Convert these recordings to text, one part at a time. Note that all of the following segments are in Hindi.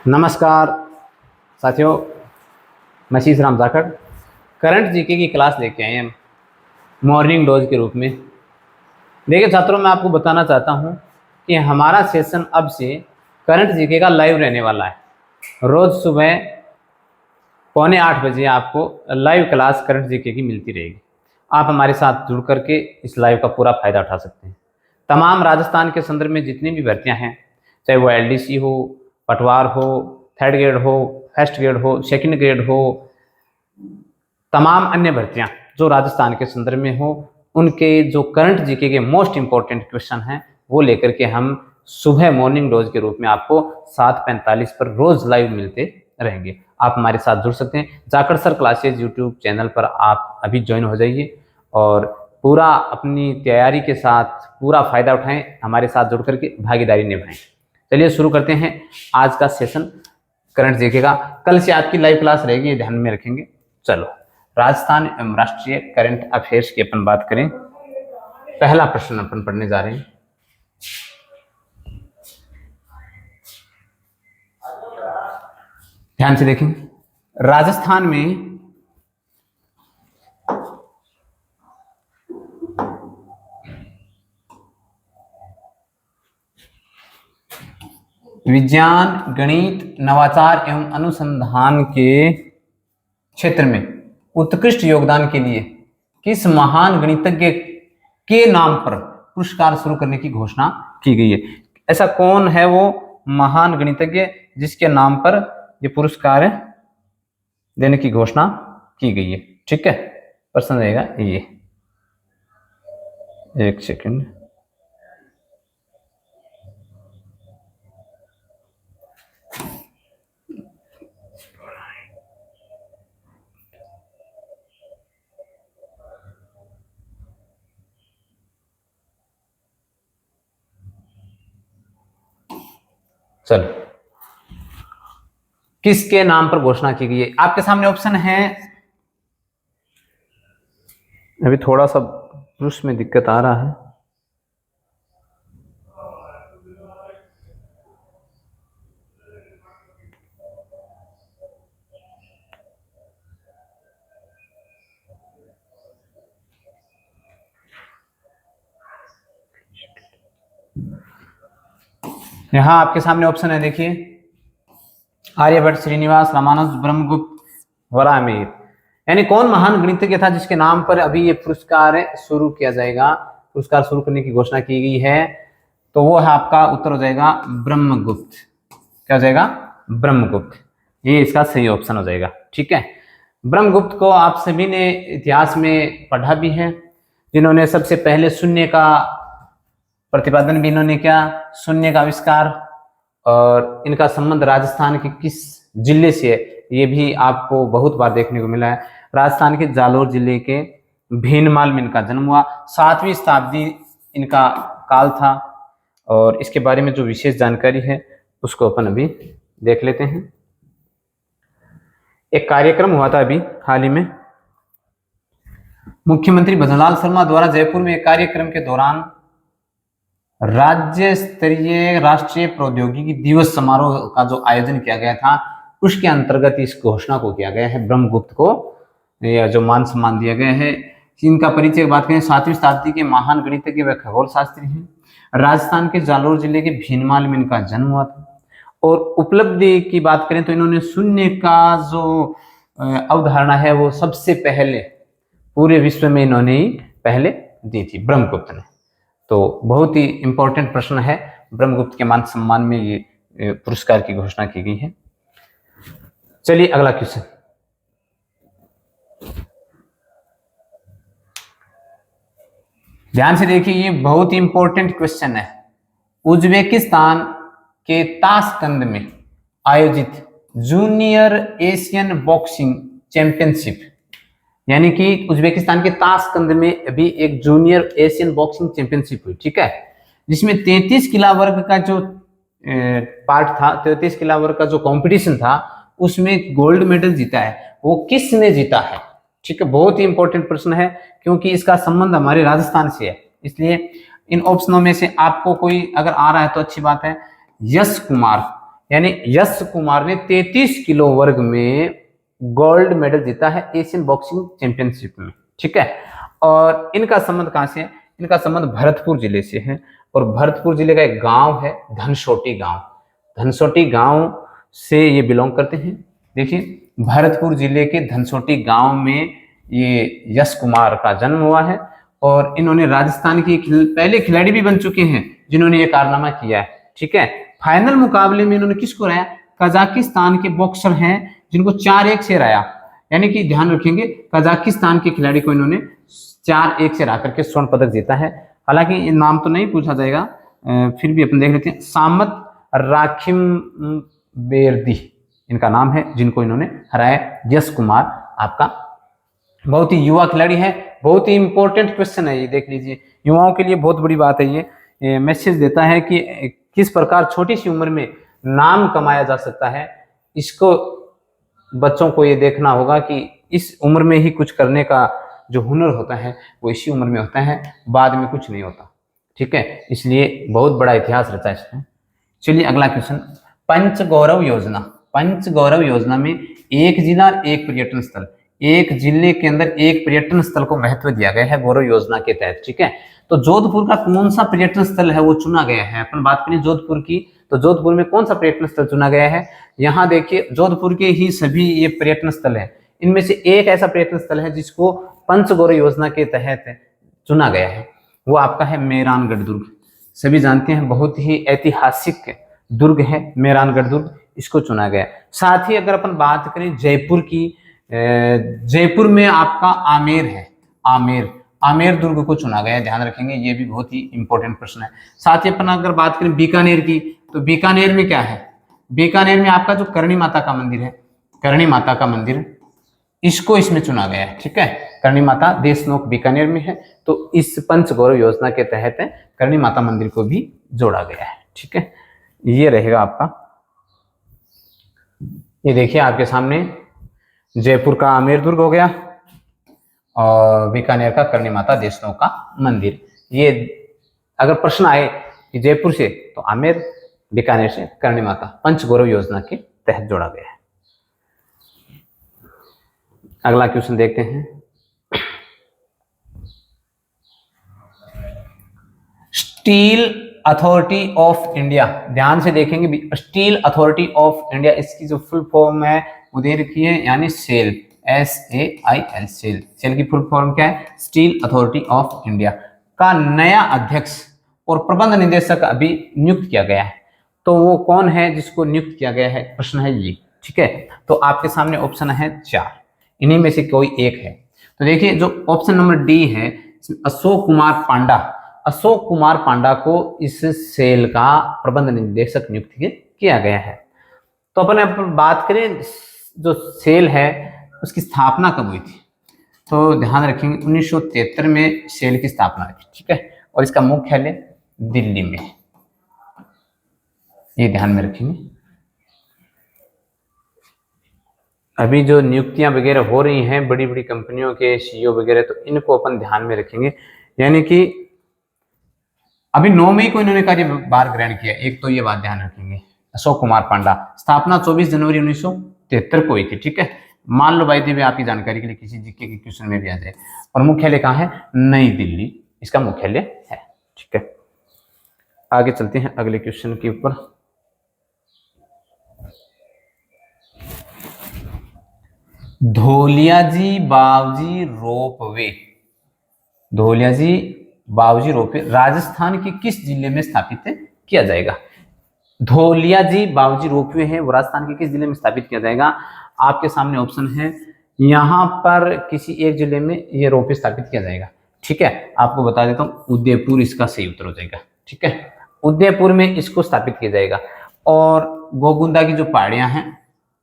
नमस्कार साथियों, मैं शीश राम जाखड़ करंट जीके की क्लास लेके आए हैं मॉर्निंग डोज के रूप में। देखिए छात्रों, मैं आपको बताना चाहता हूं कि हमारा सेशन अब से करंट जीके का लाइव रहने वाला है। रोज़ सुबह 7:45 आपको लाइव क्लास करंट जीके की मिलती रहेगी। आप हमारे साथ जुड़ करके इस लाइव का पूरा फायदा उठा सकते हैं। तमाम राजस्थान के संदर्भ में जितनी भी भर्तियां हैं, चाहे वो एलडीसी हो, पटवार हो, थर्ड ग्रेड हो, फर्स्ट ग्रेड हो, सेकंड ग्रेड हो, तमाम अन्य भर्तियां जो राजस्थान के संदर्भ में हो, उनके जो करंट जीके के मोस्ट इंपॉर्टेंट क्वेश्चन हैं वो लेकर के हम सुबह मॉर्निंग डोज के रूप में आपको 7:45 पर रोज लाइव मिलते रहेंगे। आप हमारे साथ जुड़ सकते हैं। Jakhar sir classes YouTube channel पर आप अभी ज्वाइन हो जाइए और पूरा अपनी तैयारी के साथ पूरा फायदा उठाएं, हमारे साथ जुड़ करके भागीदारी निभाएं। चलिए शुरू करते हैं आज का सेशन करंट जीके का। कल से आपकी लाइव क्लास रहेगी, ध्यान में रखेंगे। चलो राजस्थान एवं राष्ट्रीय करंट अफेयर्स की अपन बात करें। पहला प्रश्न अपन पढ़ने जा रहे हैं। ध्यान से देखें। राजस्थान में विज्ञान, गणित, नवाचार एवं अनुसंधान के क्षेत्र में उत्कृष्ट योगदान के लिए किस महान गणितज्ञ के नाम पर पुरस्कार शुरू करने की घोषणा की गई है? ऐसा कौन है वो महान गणितज्ञ जिसके नाम पर ये पुरस्कार देने की घोषणा की गई है? ठीक है, प्रश्न रहेगा ये। एक सेकंड। चलो, किसके नाम पर घोषणा की गई है? आपके सामने ऑप्शन है। अभी थोड़ा सा पुरुष में दिक्कत आ रहा है। यहां आपके सामने ऑप्शन है, देखिए। आर्यभट्ट, श्रीनिवास, रामानुज, ब्रह्मगुप्त, वराहमिहिर। यानी कौन महान गणितज्ञ था जिसके नाम पर अभी ये पुरस्कार शुरू किया जाएगा, पुरस्कार शुरू करने की घोषणा की गई है? तो वो है आपका उत्तर हो जाएगा ब्रह्मगुप्त। क्या हो जाएगा? ब्रह्मगुप्त। ये इसका सही ऑप्शन हो जाएगा। ठीक है, ब्रह्मगुप्त को आप सभी ने इतिहास में पढ़ा भी है, जिन्होंने सबसे पहले शून्य का प्रतिपादन भी इन्होंने किया, शून्य का आविष्कार। और इनका संबंध राजस्थान के किस जिले से है ये भी आपको बहुत बार देखने को मिला है। राजस्थान के जालोर जिले के भीनमाल में इनका जन्म हुआ। 7वीं शताब्दी इनका काल था और इसके बारे में जो विशेष जानकारी है उसको अपन अभी देख लेते हैं। एक कार्यक्रम हुआ था अभी हाल ही में, मुख्यमंत्री भजनलाल शर्मा द्वारा जयपुर में एक कार्यक्रम के दौरान राज्य स्तरीय राष्ट्रीय प्रौद्योगिकी दिवस समारोह का जो आयोजन किया गया था, उसके अंतर्गत इस घोषणा को किया गया है। ब्रह्मगुप्त को यह जो मान सम्मान दिया गया है। इनका परिचय बात करें, 7वीं शताब्दी के महान गणितज्ञ व खगोल शास्त्री हैं। राजस्थान के जालोर जिले के भीनमाल में इनका जन्म हुआ था। और उपलब्धि की बात करें तो इन्होंने शून्य का जो अवधारणा है वो सबसे पहले पूरे विश्व में इन्होंने ही पहले दी थी, ब्रह्मगुप्त ने। तो बहुत ही इंपॉर्टेंट प्रश्न है। ब्रह्मगुप्त के मान सम्मान में ये पुरस्कार की घोषणा की गई है। चलिए अगला क्वेश्चन। ध्यान से देखिए, ये बहुत ही इंपॉर्टेंट क्वेश्चन है। उज्बेकिस्तान के ताशकंद में आयोजित जूनियर एशियन बॉक्सिंग चैंपियनशिप, यानी कि उज्बेकिस्तान के ताशकंद में अभी एक जूनियर एशियन बॉक्सिंग चैंपियनशिप हुई। ठीक है, जिसमें 33 किला वर्ग का जो पार्ट था, 33 किला वर्ग का जो कंपटीशन था, उसमें गोल्ड मेडल जीता है। वो किसने जीता है? ठीक है, बहुत ही इंपॉर्टेंट प्रश्न है क्योंकि इसका संबंध हमारे राजस्थान से है। इसलिए इन ऑप्शनों में से आपको कोई अगर आ रहा है तो अच्छी बात है। यश कुमार, यानी यश कुमार ने 33 किलो वर्ग में गोल्ड मेडल जीता है एशियन बॉक्सिंग चैंपियनशिप में, ठीक है। और इनका संबंध कहां से है? इनका संबंध भरतपुर जिले से है, और भरतपुर जिले का एक गांव है धनसोटी गांव, धनसोटी गांव से ये बिलोंग करते हैं। देखिए, भरतपुर जिले के धनसोटी गांव में ये यश कुमार का जन्म हुआ है, और इन्होंने राजस्थान की पहले खिलाड़ी भी बन चुके हैं जिन्होंने ये कारनामा किया है, ठीक है। फाइनल मुकाबले में इन्होंने किसको हराया? कजाकिस्तान के बॉक्सर हैं जिनको 4-1 से हराया, यानी कि ध्यान रखेंगे कजाकिस्तान के खिलाड़ी को इन्होंने 4-1 से हरा करके स्वर्ण पदक जीता है। हालांकि ये नाम तो नहीं पूछा जाएगा, फिर भी अपन देख लेते हैं। सामत राखिम बेरदी इनका नाम है, जिनको इन्होंने हराया। यश कुमार आपका बहुत ही युवा खिलाड़ी है। बहुत ही इंपॉर्टेंट क्वेश्चन है ये, देख लीजिए, युवाओं के लिए बहुत बड़ी बात है ये मैसेज देता है कि किस प्रकार छोटी सी उम्र में नाम कमाया जा सकता है। इसको बच्चों को ये देखना होगा कि इस उम्र में ही कुछ करने का जो हुनर होता है वो इसी उम्र में होता है, बाद में कुछ नहीं होता, ठीक है। इसलिए बहुत बड़ा इतिहास रचा इसने। चलिए अगला क्वेश्चन, पंचगौरव योजना। पंचगौरव योजना में एक जिला एक पर्यटन स्थल, एक जिले के अंदर एक पर्यटन स्थल को महत्व दिया गया है गौरव योजना के तहत, ठीक है। तो जोधपुर का कौन सा पर्यटन स्थल है वो चुना गया है? अपन बात करें जोधपुर की, तो जोधपुर में कौन सा पर्यटन स्थल चुना गया है? यहाँ देखिए, जोधपुर के ही सभी ये पर्यटन स्थल है, इनमें से एक ऐसा पर्यटन स्थल है जिसको पंचगौरव योजना के तहत चुना गया है, वो आपका है मेहरानगढ़ दुर्ग। सभी जानते हैं बहुत ही ऐतिहासिक दुर्ग है मेहरानगढ़ दुर्ग, इसको चुना गया। साथ ही अगर अपन बात करें जयपुर की, जयपुर में आपका आमेर है, आमेर दुर्ग को चुना गया है, ध्यान रखेंगे, ये भी बहुत ही इंपॉर्टेंट प्रश्न है। साथ ही अपन अगर बात करें बीकानेर की, तो बीकानेर में क्या है? बीकानेर में आपका जो करणी माता का मंदिर है, करणी माता का मंदिर, इसको इसमें चुना गया है, ठीक है। करणी माता देशनोक बीकानेर में है, तो इस पंचगौरव योजना के तहत करणी माता मंदिर को भी जोड़ा गया है, ठीक है। ये रहेगा आपका, ये देखिए आपके सामने जयपुर का आमेर दुर्ग हो गया और बीकानेर का करणी माता देशनोक का मंदिर। ये अगर प्रश्न आए कि जयपुर से, तो आमेर, बीकानेर से करणी माता, पंचगौरव योजना के तहत जोड़ा गया है। अगला क्वेश्चन देखते हैं, स्टील अथॉरिटी ऑफ इंडिया, ध्यान से देखेंगे, स्टील अथॉरिटी ऑफ इंडिया, इसकी जो फुल फॉर्म है वो दे रखी है, यानी सेल, SAIL, सेल। सेल की फुल फॉर्म क्या है? स्टील अथॉरिटी ऑफ इंडिया का नया अध्यक्ष और प्रबंध निदेशक अभी नियुक्त किया गया है। तो वो कौन है जिसको नियुक्त किया गया है? प्रश्न है ये, ठीक है। तो आपके सामने ऑप्शन है 4, इन्हीं में से कोई एक है। तो देखिए, जो ऑप्शन नंबर डी है, अशोक कुमार पांडा, अशोक कुमार पांडा को इस सेल का प्रबंध निदेशक नियुक्त किया गया है। तो अपन बात करें जो सेल है उसकी स्थापना कब हुई थी, तो ध्यान रखेंगे 1973 में सेल की स्थापना हुई थी, ठीक है। और इसका मुख्यालय दिल्ली में, ये ध्यान में रखेंगे। अभी जो नियुक्तियां वगैरह हो रही हैं बड़ी बड़ी कंपनियों के CEO वगैरह, तो इनको अपन ध्यान में रखेंगे। यानी कि अभी 9 मई को इन्होंने कार्यभार ग्रहण किया, एक तो ये बात ध्यान रखेंगे। अशोक कुमार पांडा, स्थापना 24 जनवरी 1973 को हुई थी, ठीक है। मान लो भाई देवी आपकी जानकारी के लिए किसी जीके के क्वेश्चन में भी आ जाए। और मुख्यालय कहाँ है? नई दिल्ली, इसका मुख्यालय है, ठीक है। आगे चलते हैं अगले क्वेश्चन के ऊपर। धोलियाजी बावजी रोपवे, धोलियाजी बावजी रोपवे राजस्थान के किस जिले में स्थापित किया जाएगा? धोलियाजी बावजी रोपवे है वो राजस्थान के किस जिले में स्थापित किया जाएगा? आपके सामने ऑप्शन है, यहाँ पर किसी एक जिले में ये रोपवे स्थापित किया जाएगा, ठीक है। आपको बता देता हूँ, उदयपुर इसका सही उत्तर हो जाएगा, ठीक है। उदयपुर में इसको स्थापित किया जाएगा। और गोगुंदा की जो पहाड़ियां हैं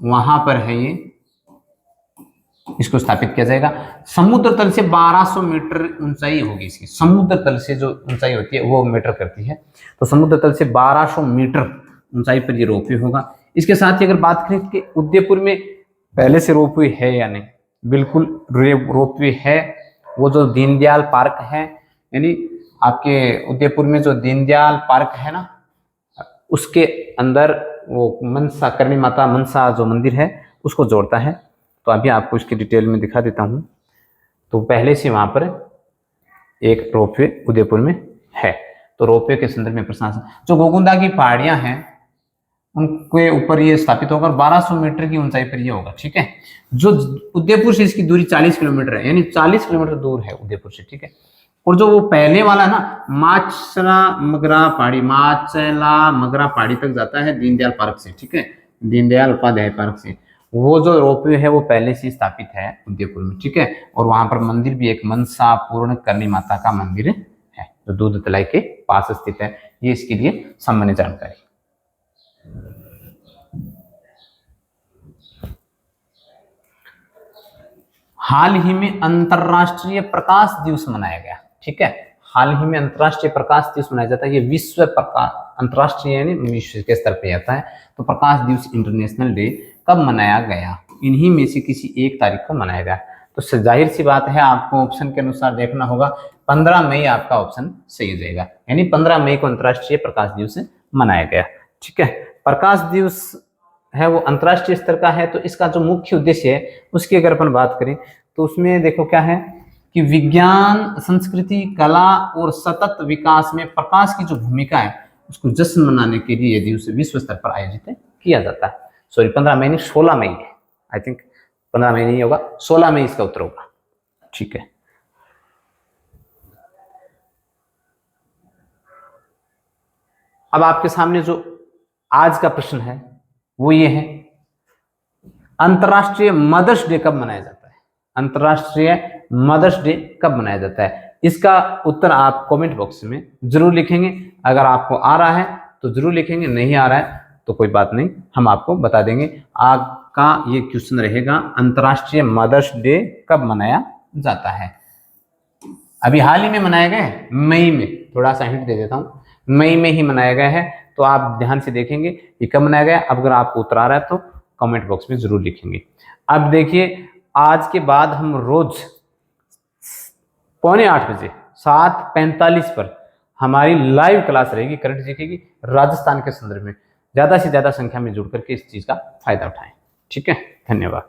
वहां पर है ये, इसको स्थापित किया जाएगा। समुद्र तल से 1200 मीटर ऊंचाई होगी इसकी, समुद्र तल से जो ऊंचाई होती है वो मीटर करती है, तो समुद्र तल से 1200 मीटर ऊंचाई पर ये रोपवे होगा। इसके साथ ही अगर बात करें कि उदयपुर में पहले से रोपवे है या नहीं, बिल्कुल रोपवे है। वो जो दीनदयाल पार्क है, यानी आपके उदयपुर में जो दीनदयाल पार्क है ना, उसके अंदर वो मनसा, करणी माता मनसा जो मंदिर है उसको जोड़ता है। तो अभी आपको इसकी डिटेल में दिखा देता हूँ। तो पहले से वहाँ पर एक रोपवे उदयपुर में है। तो रोपवे के संदर्भ में प्रशासन, जो गोगुंदा की पहाड़ियाँ हैं उनके ऊपर ये स्थापित होगा, 1200 मीटर की ऊंचाई पर ये होगा। ठीक है, जो उदयपुर से इसकी दूरी 40 किलोमीटर है, यानी 40 किलोमीटर दूर है उदयपुर से। ठीक है, और जो वो पहले वाला ना माचला मगरा पहाड़ी, माचला मगरा पहाड़ी तक जाता है दीनदयाल पार्क से। ठीक है, दीनदयाल उपाध्याय पार्क से वो जो रोपवे है वो पहले से स्थापित है उदयपुर में। ठीक है, और वहां पर मंदिर भी एक मनसा पूर्ण करणी माता का मंदिर है जो दूध तलाई के पास स्थित है। ये इसके लिए सामान्य जानकारी। हाल ही में अंतरराष्ट्रीय प्रकाश दिवस मनाया गया। ठीक है, हाल ही में अंतरराष्ट्रीय प्रकाश दिवस मनाया जाता है। ये विश्व प्रकाश, अंतरराष्ट्रीय यानी विश्व के स्तर पे आता है। तो प्रकाश दिवस इंटरनेशनल डे कब मनाया गया? इन्हीं में से किसी एक तारीख को मनाया गया। तो जाहिर सी बात है आपको ऑप्शन के अनुसार देखना होगा, 15 मई आपका ऑप्शन सही हो जाएगा, यानी 15 मई को अंतरराष्ट्रीय प्रकाश दिवस मनाया गया। ठीक है, प्रकाश दिवस है वो अंतरराष्ट्रीय स्तर का है। तो इसका जो मुख्य उद्देश्य है उसकी अगर अपन बात करें तो उसमें देखो क्या है कि विज्ञान, संस्कृति, कला और सतत विकास में प्रकाश की जो भूमिका है उसको जश्न मनाने के लिए यदि उसे विश्व स्तर पर आयोजित किया जाता है। सॉरी 15 मई नहीं, 16 मई, आई थिंक 15 मई नहीं होगा, 16 मई इसका उत्तर होगा। ठीक है, अब आपके सामने जो आज का प्रश्न है वो ये है, अंतरराष्ट्रीय मदर्स डे कब मनाया जाता है? अंतरराष्ट्रीय मदर्स डे कब मनाया जाता है? इसका उत्तर आप कमेंट बॉक्स में जरूर लिखेंगे। अगर आपको आ रहा है तो जरूर लिखेंगे, नहीं आ रहा है तो कोई बात नहीं, हम आपको बता देंगे। आपका ये क्वेश्चन रहेगा, अंतरराष्ट्रीय मदर्स डे कब मनाया जाता है? अभी हाल ही में मनाया गया है, मई में, थोड़ा सा हिंट दे देता हूँ, मई में ही मनाया गया है। तो आप ध्यान से देखेंगे ये कब मनाया गया। अब अगर आपको उत्तर आ रहा है तो कमेंट बॉक्स में जरूर लिखेंगे। अब देखिए, आज के बाद हम रोज 7:45 बजे 7:45 पर हमारी लाइव क्लास रहेगी करंट जीके की, राजस्थान के संदर्भ में। ज्यादा से ज्यादा संख्या में जुड़ करके इस चीज का फायदा उठाएं। ठीक है, धन्यवाद।